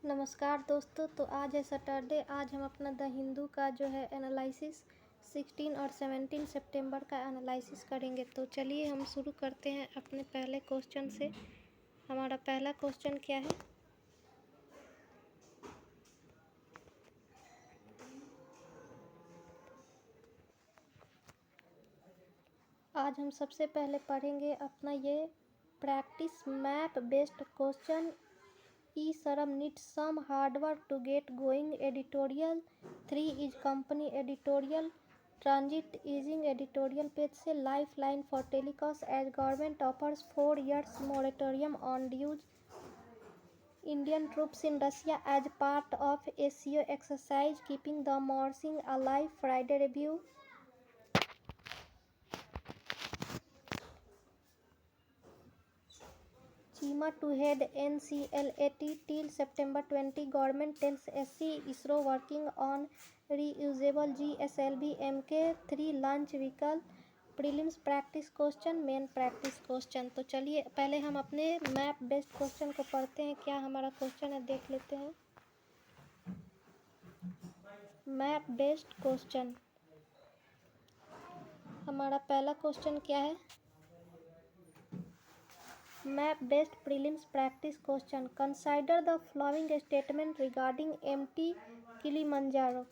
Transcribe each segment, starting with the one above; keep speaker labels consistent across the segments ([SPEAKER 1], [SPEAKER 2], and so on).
[SPEAKER 1] नमस्कार दोस्तों। तो आज है सैटरडे। आज हम अपना द हिंदू का जो है एनालिसिस 16 और 17 सितंबर का एनालिसिस करेंगे। तो चलिए हम शुरू करते हैं अपने पहले क्वेश्चन से। हमारा पहला क्वेश्चन क्या है? आज हम सबसे पहले पढ़ेंगे अपना ये practice map based question. E-Saram needs some hard work to get going. Editorial 3 is company editorial. Transit easing editorial page से lifeline for telecast as government offers 4 years moratorium on dues. Indian troops in Russia as part of SEO exercise keeping the Morsing alive. Friday review. Chima to head NCLAT till September 20. Government tells SC ISRO working on reusable GSLV Mk3 launch vehicle. Prelims practice question, main practice question. तो चलिए पहले हम अपने map based question को पढ़ते हैं। क्या हमारा क्वेश्चन है देख लेते हैं। मैप बेस्ड क्वेश्चन, हमारा पहला क्वेश्चन क्या है? Map based prelims practice question. Consider the following statement regarding MT Kilimanjaro.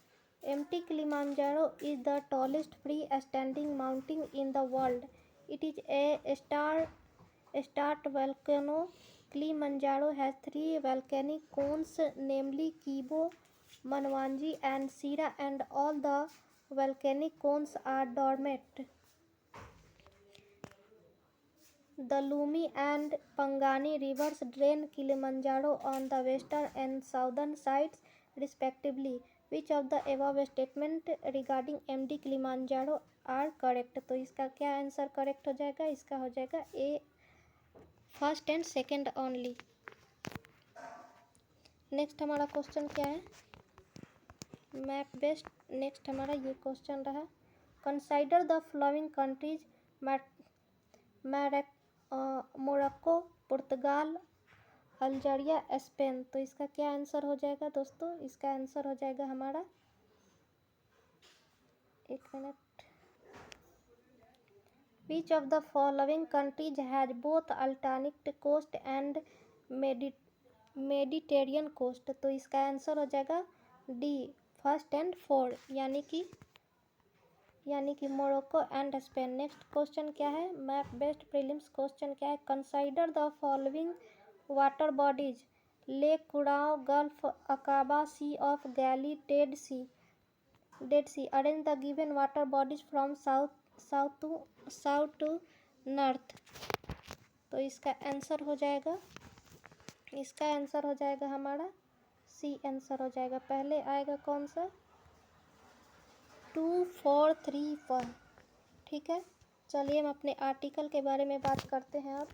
[SPEAKER 1] MT Kilimanjaro is the tallest free-standing mountain in the world. It is a start volcano. Kilimanjaro has 3 volcanic cones, namely Kibo, Manwanji and Sira, and all the volcanic cones are dormant. The Lumi and Pangani rivers drain Kilimanjaro on the western and southern sides respectively. Which of the above statement regarding MD Kilimanjaro are correct? तो इसका क्या answer correct हो जाएगा? इसका हो जाएगा A, first and second only. Next हमारा question क्या है? Map based. नेक्स्ट हमारा ये क्वेश्चन रहा। Consider the following countries Morocco, Portugal, Algeria, Spain. तो इसका क्या आंसर हो जाएगा दोस्तों? इसका आंसर हो जाएगा हमारा, एक minute. Which of the following countries has both alternate coast and Mediterranean coast. तो इसका आंसर हो जाएगा डी, फर्स्ट एंड फोर्थ, यानी कि Morocco and Spain. Next question क्या है? मैप बेस्ड प्रीलिम्स क्वेश्चन क्या है? Consider the following water bodies: lake Qaraoun, gulf, Aqaba, sea of Galilee, dead sea. Arrange the given water bodies from south to north. तो इसका answer हो जाएगा, हमारा C answer हो जाएगा। पहले आएगा कौन सा? 2, 4, 3, 1। ठीक है, चलिए हम अपने आर्टिकल के बारे में बात करते हैं। अब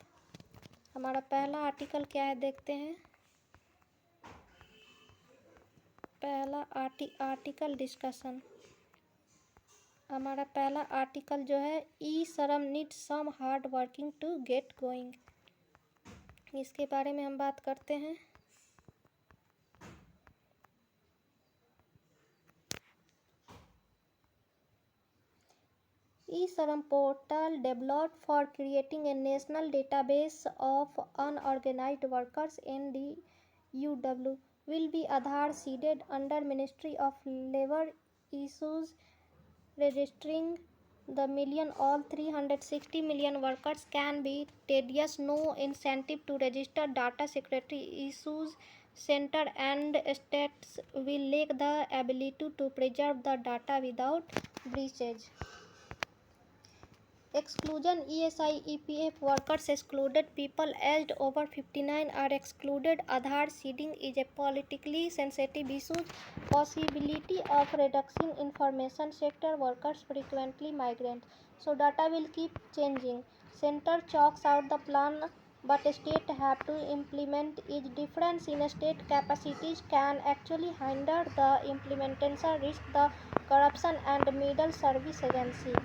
[SPEAKER 1] हमारा पहला आर्टिकल क्या है देखते हैं। पहला आर्टिकल डिस्कशन। हमारा पहला आर्टिकल जो है eShram needs some hard working to get going, इसके बारे में हम बात करते हैं। E-Saram portal developed for creating a national database of unorganized workers NDUW will be Aadhaar seeded under Ministry of Labour issues registering the million. All 360 million workers can be tedious. No incentive to register. Data security issues center and states will lack the ability to preserve the data without breaches. Exclusion: ESI EPF workers excluded. People aged over 59 are excluded. Aadhaar seeding is a politically sensitive issue. Possibility of reduction information sector workers frequently migrant. So data will keep changing. Center chalks out the plan, but state have to implement it. Difference in state capacities can actually hinder the implementation, risk the corruption and middle service agency.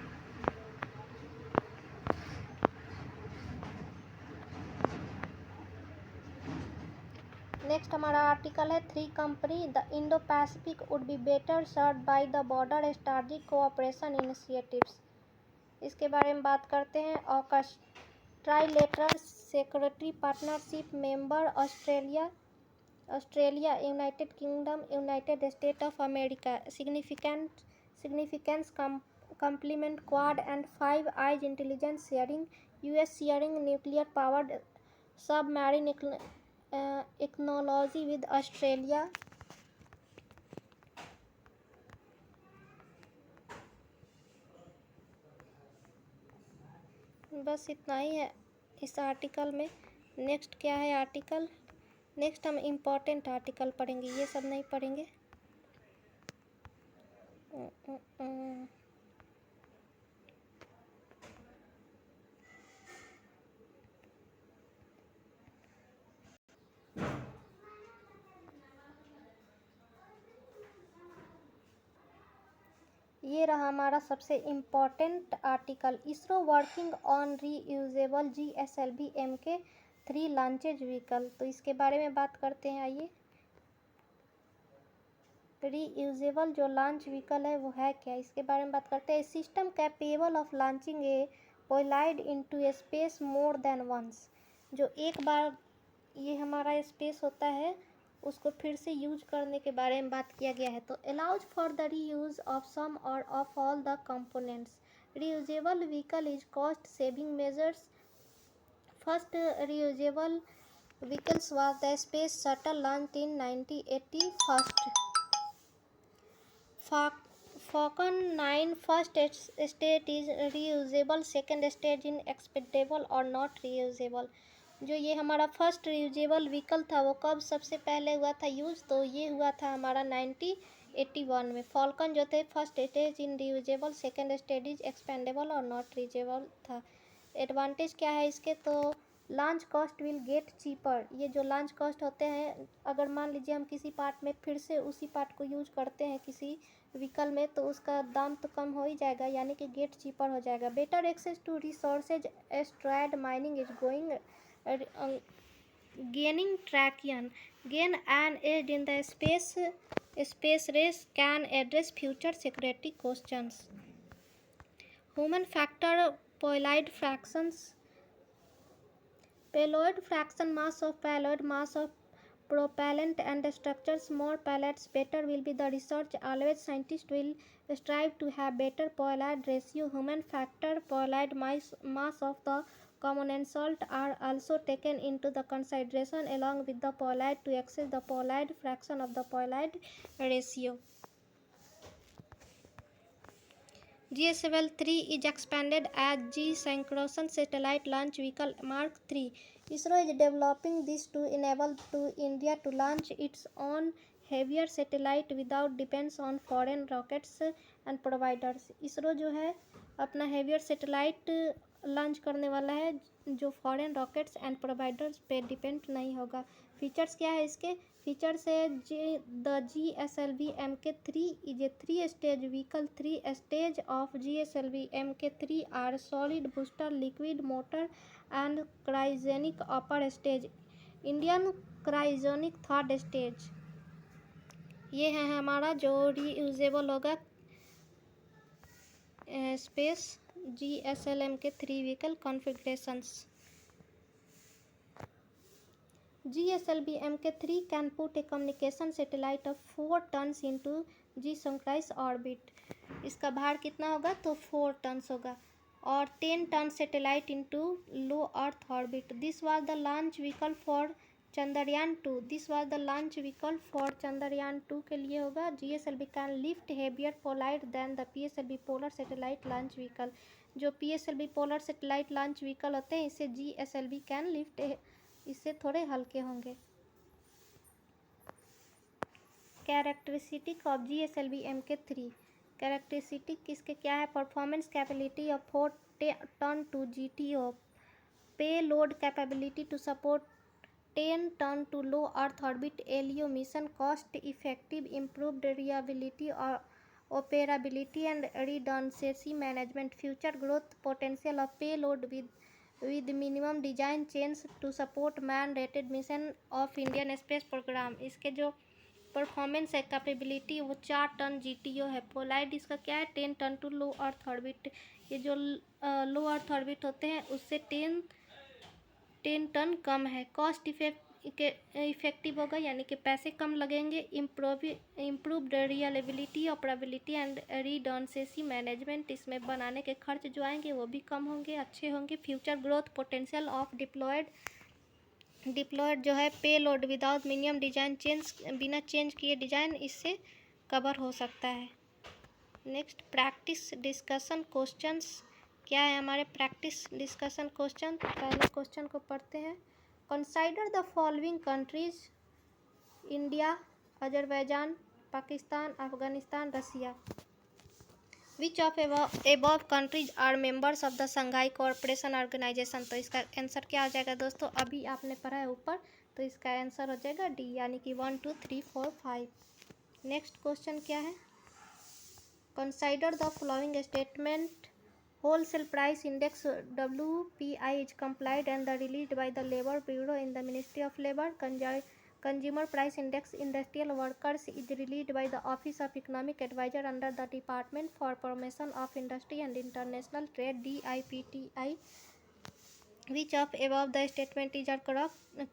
[SPEAKER 1] Next हमारा article है 3 company the Indo Pacific would be better served by the border strategic cooperation initiatives. इसके बारे में बात करते हैं। AUKUS trilateral security partnership member Australia, United kingdom, United state of America, significance complement Quad and Five Eyes intelligence sharing, US sharing nuclear powered submarine technology with Australia। बस इतना ही है इस आर्टिकल में। नेक्स्ट क्या है आर्टिकल? नेक्स्ट हम important article पढ़ेंगे, ये सब नहीं पढ़ेंगे। ये रहा हमारा सबसे important article. ISRO working on reusable GSLV Mk3 launches vehicle. तो इसके बारे में बात करते हैं। आइए, रीयूजेबल जो लॉन्च व्हीकल है वो है क्या, इसके बारे में बात करते हैं। System capable of launching a payload into space more than once. जो एक बार ये हमारा स्पेस होता है उसको फिर से यूज करने के बारे में बात किया गया है। तो allows for the reuse of some or of all the components. Reusable vehicle is cost saving measures. First reusable vehicles was the space shuttle launched in 1980 Falcon 9 first stage is reusable, second stage in expendable or not reusable। जो ये हमारा first reusable vehicle था वो कब सबसे पहले हुआ था यूज? तो ये हुआ था हमारा 1981 में। फॉल्कन जो थे first stage in reusable, second stage is expendable और नॉट रियूजेबल था। एडवांटेज क्या है इसके? तो launch cost will get cheaper. ये जो लॉन्च कॉस्ट होते हैं, अगर मान लीजिए हम किसी पार्ट में फिर से उसी पार्ट को यूज करते हैं किसी व्हीकल में, तो उसका दाम तो कम हो ही जाएगा, यानी कि गेट चीपर हो जाएगा। Better access to resources, asteroid mining is going gaining traction, gain an edge in the space race, can address future security questions. Human factor payload fractions. Payload fraction, mass of payload, mass of propellant and structures. More payloads better will be the research. Always scientists will strive to have better payload ratio. Human factor payload mass of the common salt are also taken into the consideration along with the payload to access the payload fraction of the payload ratio. GSLV-3 is expanded as G-synchronous satellite launch vehicle Mark III. ISRO is developing this to enable to India to launch its own heavier satellite without depends on foreign rockets and providers. ISRO जो है अपना heavier satellite launch करने वाला है जो foreign rockets and providers पे depend नहीं होगा। फीचर्स क्या है इसके? फीचर्स है the GSLV Mk3 is a 3-stage vehicle. 3 stage of GSLV Mk3 are solid booster, liquid motor and cryogenic upper stage. Indian cryogenic third stage। ये है हमारा जो रीयूजेबल होगा space GSL Mk3 vehicle configurations. GSLV Mk3 can put a communication satellite of 4 tons into geosynchronous orbit। इसका भार कितना होगा? तो 4 tons होगा और 10 ton satellite into low earth orbit। This was the launch vehicle for Chandrayaan 2। This was the launch vehicle for Chandrayaan 2 के लिए होगा। GSLV can lift heavier payload than the PSLV polar satellite launch vehicle। जो PSLV polar satellite launch vehicle होते हैं इसे GSLV can lift, इससे थोड़े हल्के होंगे। Characteristic of GSLV Mk3। Characteristic किसके क्या है? Performance capability of 4 ton to GTO, payload capability to support 10 ton to low earth orbit LEO mission, cost effective, improved reliability or operability and redundancy management, future growth potential of payload with with minimum design change to support man-rated mission of Indian Space Program। इसके जो performance है, capability, वो 4 ton GTO है। Polite इसका क्या है, 10 ton to low earth orbit. ये जो लो अर्थ ऑर्बिट होते हैं उससे 10 टन कम है। कॉस्ट इफेक्टिव होगा, यानी कि पैसे कम लगेंगे। Improved reliability, operability and redundancy management, इसमें बनाने के खर्च जो आएंगे वो भी कम होंगे, अच्छे होंगे। Future growth potential of deployed जो है payload without minimum design change, बिना चेंज किए डिजाइन इससे कवर हो सकता है। नेक्स्ट प्रैक्टिस डिस्कशन क्वेश्चंस क्या है हमारे प्रैक्टिस डिस्कशन क्वेश्चन। पहले क्वेश्चन को पढ़ते हैं। Consider the following countries, India, Azerbaijan, Pakistan, Afghanistan, Russia. Which of above countries are members of the Shanghai Cooperation Organisation. तो इसका आंसर क्या हो जाएगा दोस्तों, अभी आपने पढ़ा है ऊपर, तो इसका आंसर हो जाएगा डी, यानी कि 1 2 3 4 5। नेक्स्ट क्वेश्चन क्या है, consider the following statement, wholesale price index WPI is complied and the released by the labour bureau in the ministry of labour. Consumer Price Index Industrial Workers is released by the Office of Economic Advisor under the Department for Promotion of Industry and International Trade DIPTI। Which of above the statement is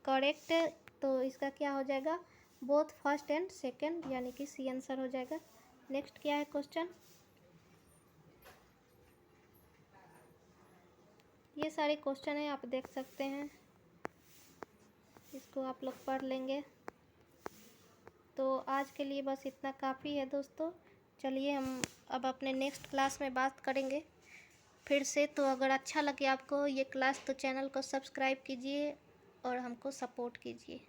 [SPEAKER 1] correct। तो इसका क्या हो जाएगा, both first and second, यानी कि C answer हो जाएगा। Next क्या है क्वेश्चन, ये सारे क्वेश्चन है, आप देख सकते हैं, इसको आप लोग पढ़ लेंगे। तो आज के लिए बस इतना काफ़ी है दोस्तों। चलिए हम अब अपने नेक्स्ट क्लास में बात करेंगे फिर से। तो अगर अच्छा लगे आपको ये क्लास तो चैनल को सब्सक्राइब कीजिए और हमको सपोर्ट कीजिए।